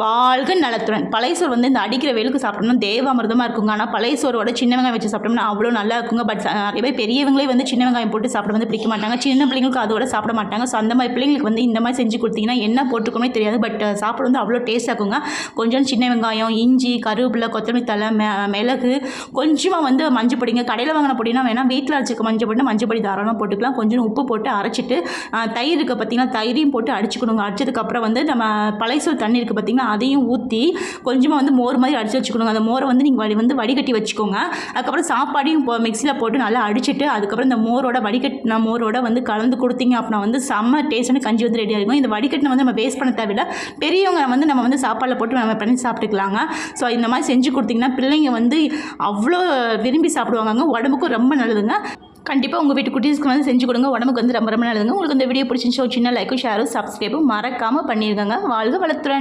வாழ்க நலத்துடன். பழைய சோறு வந்து இந்த அடிக்கிற வெயிலுக்கு சாப்பிட்டோம்னா தேவாமிர்தமாக இருக்குங்க. ஆனால் பழைய சோறோட சின்ன வெங்காயம் வச்சு சாப்பிட்டோம்னா அவ்வளோ நல்லா இருக்குங்க. பட் நிறைய பேர் பெரியவங்களே வந்து சின்ன வெங்காயம் போட்டு சாப்பிட வந்து பிடிக்க மாட்டாங்க. சின்ன பிள்ளைங்களுக்கு அதோட சாப்பிட மாட்டாங்க. ஸோ அந்த மாதிரி பிள்ளைங்களுக்கு வந்து இந்த மாதிரி செஞ்சு கொடுத்தீங்கன்னா என்ன போட்டுக்கோமே தெரியாது. பட் சாப்பிட வந்து அவ்வளோ டேஸ்ட்டாக இருக்குங்க. கொஞ்சம் சின்ன வெங்காயம், இஞ்சி, கருவேப்பிலை, கொத்தமல்லி தழை, மிளகு, கொஞ்சமாக வந்து மஞ்சள் பொடிங்க. கடையில் வாங்கின பொடினா வேணால் வீட்டில் அரைச்சிக்க மஞ்சள் பொடி, மஞ்சள் பொடி தாராளமாக போட்டுக்கலாம். கொஞ்சம் உப்பு போட்டு அரைச்சிட்டு தயிர் இருக்குது பார்த்தீங்கன்னா, தயிரையும் போட்டு அடிச்சுக்கணுங்க. அடிச்சதுக்கப்புறம் வந்து நம்ம பழைய சோறு தண்ணி இருக்குது பார்த்தீங்கன்னா, அதையும் ஊற்றி கொஞ்சமாக வந்து மோர் மாதிரி அடித்து வச்சுக்கணுங்க. அந்த மோரை வந்து நீங்கள் வந்து வடிகட்டி வச்சுக்கோங்க. அதுக்கப்புறம் சாப்பாடையும் மிக்சியில் போட்டு நல்லா அடிச்சுட்டு அதுக்கப்புறம் இந்த வடிகட்டின மோரோட வந்து கலந்து கொடுத்தீங்க அப்படின்னா வந்து செம்ம டேஸ்ட்டான கஞ்சி வந்து ரெடியாக இருக்கும். இந்த வடிகட்டின வந்து நம்ம வேஸ்ட் பண்ண தேவையில்லை. பெரியவங்க வந்து நம்ம வந்து சாப்பாடில் போட்டு நம்ம பண்ணி சாப்பிட்டுக்கலாங்க. ஸோ இந்த மாதிரி செஞ்சு கொடுத்தீங்கன்னா பிள்ளைங்க வந்து அவ்வளோ விரும்பி சாப்பிடுவாங்க. உடம்புக்கும் ரொம்ப நல்லதுங்க. கண்டிப்பாக உங்கள் வீட்டு குட்டீஸ்க்கு வந்து செஞ்சு கொடுங்க. உடம்புக்கு வந்து ரொம்ப ரொம்ப நல்லதுங்க. உங்களுக்கு இந்த வீடியோ பிடிச்சிருந்துச்சு ஒரு சின்ன லைக்கும் ஷேரும் சப்ஸ்கிரைபும் மறக்காமல் பண்ணியிருக்காங்க. வாழ்க வளத்துடன்.